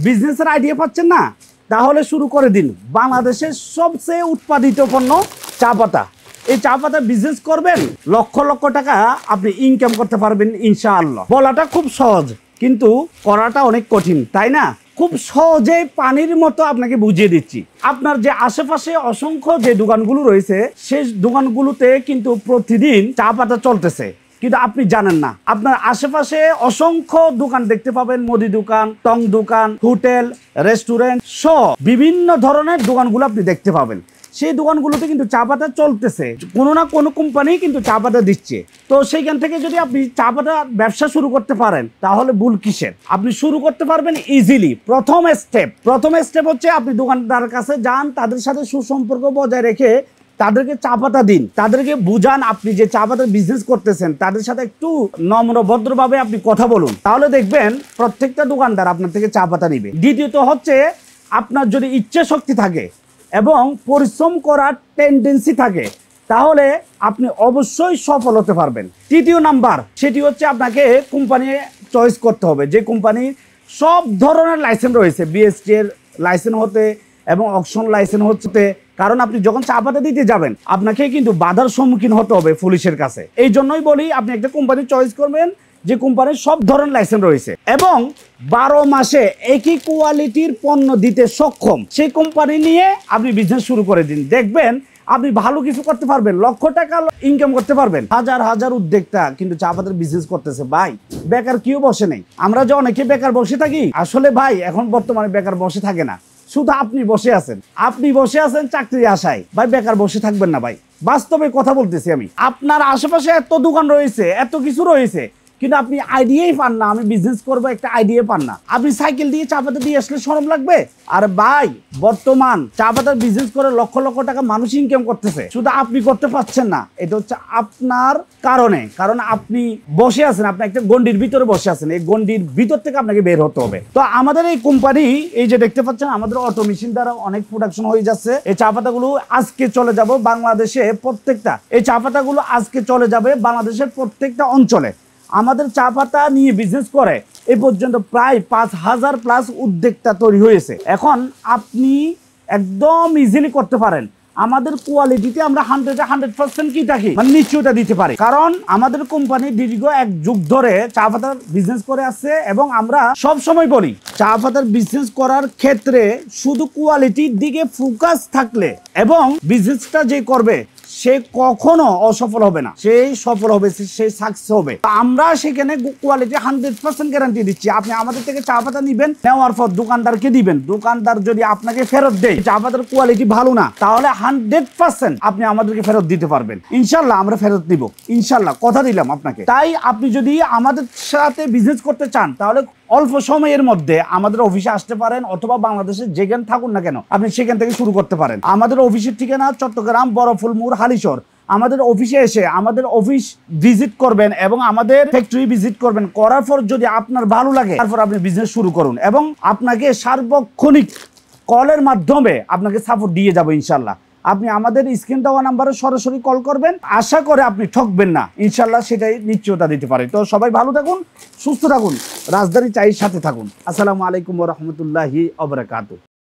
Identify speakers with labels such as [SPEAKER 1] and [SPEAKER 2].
[SPEAKER 1] বিজনেসের আইডিয়া পাচ্ছেন না, তাহলে শুরু করে দিন বাংলাদেশের সবচেয়ে উৎপাদিত পণ্য চা পাতা। এই চা পাতা বিজনেস করবেন, লক্ষ লক্ষ টাকা আপনি ইনকাম করতে পারবেন ইনশাআল্লাহ। বলাটা খুব সহজ, কিন্তু করাটা অনেক কঠিন, তাই না? খুব সহজে পানির মতো আপনাকে বুঝিয়ে দিচ্ছি। আপনার যে আশেপাশে অসংখ্য যে দোকানগুলো রয়েছে, সেই দোকানগুলোতে কিন্তু প্রতিদিন চা পাতা চলতেছে, কিন্তু আপনি জানেন না। আপনার আশেপাশে অসংখ্য দোকান দেখতে পাবেন, মুদি দোকান, টং দোকান, হোটেল, রেস্টুরেন্ট সহ বিভিন্ন ধরনের দোকানগুলো আপনি দেখতে পাবেন। সেই দোকানগুলোতে কিন্তু চা পাতা চলতেছে, কোনো না কোনো কোম্পানি কিন্তু চা পাতা দিচ্ছে। তো সেইখান থেকে যদি আপনি চা পাতা ব্যবসা শুরু করতে পারেন, তাহলে ভুল কিসের? আপনি শুরু করতে পারবেন ইজিলি। প্রথম স্টেপ হচ্ছে আপনি দোকানদারের কাছে যান, তাদের সাথে সুসম্পর্ক বজায় রেখে তাদেরকে চা পাতা দিন, তাদেরকে বুঝান আপনি যে চা পাতার বিজনেস করতেছেন। তাদের সাথে একটু নম্র ভদ্রভাবে আপনি কথা বলুন, তাহলে দেখবেন প্রত্যেকটা দোকানদার আপনার থেকে চা পাতা নিবে। দ্বিতীয়ত হচ্ছে, আপনার যদি ইচ্ছা শক্তি থাকে এবং পরিশ্রম করার টেন্ডেন্সি থাকে, তাহলে আপনি অবশ্যই সফল হতে পারবেন। তৃতীয় নাম্বার, সেটি হচ্ছে আপনাকে কোম্পানি চয়েস করতে হবে, যে কোম্পানির সব ধরনের লাইসেন্স রয়েছে, বিএসটি এর লাইসেন্স হতে এবং অকশন লাইসেন্স হতে। কারণ আপনি যখন চা পাতা দিতে যাবেন, আপনাকে কিন্তু বাধার সম্মুখীন হতে হবে পুলিশের কাছে। এই জন্যই বলি, আপনি একটা কোম্পানি চয়েস করবেন যে কোম্পানির সব ধরনের লাইসেন্স রয়েছে এবং 12 মাসে একই কোয়ালিটির পণ্য দিতে সক্ষম, সেই কোম্পানি নিয়ে আপনি বিজনেস শুরু করে দিন। দেখবেন আপনি ভালো কিছু করতে পারবেন, লক্ষ টাকা ইনকাম করতে পারবেন। হাজার হাজার উদ্যোক্তা কিন্তু চা পাতার বিজনেস করতেছে। ভাই, বেকার কেউ বসে নেই। আমরা যে অনেকে বেকার বসে থাকি, আসলে ভাই এখন বর্তমানে বেকার বসে থাকে না, শুধু আপনি বসে আছেন। আপনি বসে আছেন চাকরির আশায়। ভাই, বেকার বসে থাকবেন না ভাই, বাস্তবে কথা বলতেছি আমি। আপনার আশেপাশে এত দোকান রয়েছে, এত কিছু রয়েছে, কিন্তু আপনি আইডিয়াই পান না আমি বিজনেস করবো, একটা আইডিয়া পান না। আপনি সাইকেল দিয়ে চা পাতা দিয়ে আসলে শরম লাগবে? আর ভাই, বর্তমান চা পাতার বিজনেস করে লক্ষ লক্ষ টাকা মানুষ ইনকাম করতেছে, শুধু আপনি করতে পারছেন না। এটা হচ্ছে আপনার কারণ আপনি বসে আছেন, আপনি একটা গন্ডির ভিতরে বসে আছেন। এই গন্ডির ভিতর থেকে আপনাকে বের হতে হবে। তো আমাদের এই কোম্পানি, এই যে দেখতে পাচ্ছেন, আমাদের অটো মেশিন দ্বারা অনেক প্রোডাকশন হয়ে যাচ্ছে। এই চা পাতাগুলো আজকে চলে যাবে বাংলাদেশে প্রত্যেকটা, এই চা পাতাগুলো আজকে চলে যাবে বাংলাদেশের প্রত্যেকটা অঞ্চলে। আমাদের চা পাতা নিয়ে বিজনেস করে এই পর্যন্ত প্রায় 5000 প্লাস উদ্যোক্তা তৈরি হয়েছে। এখন আপনি একদম ইজিলি করতে পারেন। আমাদের কোয়ালিটিতে আমরা 100% কি থাকি, মানে নিশ্চয়তা দিতে পারি। কারণ আমাদের কোম্পানি দীর্ঘ 1 যুগ ধরে চা পাতার বিজনেস করে আসছে এবং আমরা সব সময় বলি, চা পাতার বিজনেস করার ক্ষেত্রে শুধু কোয়ালিটির দিকে ফোকাস থাকলে এবং বিজনেসটা যে করবে, সে কখনো অসফল হবে না, সেই সফল হবে, সে সাকসেস হবে। আমরা সেখানে কোয়ালিটি 100% গ্যারান্টি দিচ্ছি। আপনি আমাদের থেকে চা পাতা নিবেন, নেওয়ার পর দোকানদারকে দিবেন। দোকানদার যদি আপনাকে ফেরত দেয় চা পাতার কোয়ালিটি ভালো না, তাহলে 100% আপনি আমাদেরকে ফেরত দিতে পারবেন। ইনশাল্লাহ আমরা ফেরত দিব, ইনশাল্লাহ, কথা দিলাম আপনাকে। তাই আপনি যদি আমাদের সাথে বিজনেস করতে চান, তাহলে অল্প সময়ের মধ্যে আমাদের অফিসে আসতে পারেন, অথবা বাংলাদেশের যেখানে থাকুন না কেন আপনি সেখান থেকে শুরু করতে পারেন। আমাদের অফিসের ঠিকানা চট্টগ্রাম বড়ফুল মোড়, হালিশহর। আমাদের অফিসে এসে আমাদের অফিস ভিজিট করবেন এবং আমাদের ফ্যাক্টরি ভিজিট করবেন। করার পর যদি আপনার ভালো লাগে, তারপর আপনি বিজনেস শুরু করুন এবং আপনাকে সার্বক্ষণিক কলের মাধ্যমে আপনাকে সাপোর্ট দিয়ে যাবো ইনশাল্লাহ। আপনি আমাদের স্ক্রিন দেওয়া নাম্বারে সরাসরি কল করবেন, আশা করে আপনি ঠকবেন না ইনশাল্লাহ, সেটাই নিশ্চয়তা দিতে পারে। তো সবাই ভালো থাকুন, সুস্থ থাকুন, রাজধানী চায়ের সাথে থাকুন। আসসালামু আলাইকুম ওয়া রাহমাতুল্লাহি ওয়া বারাকাতুহু।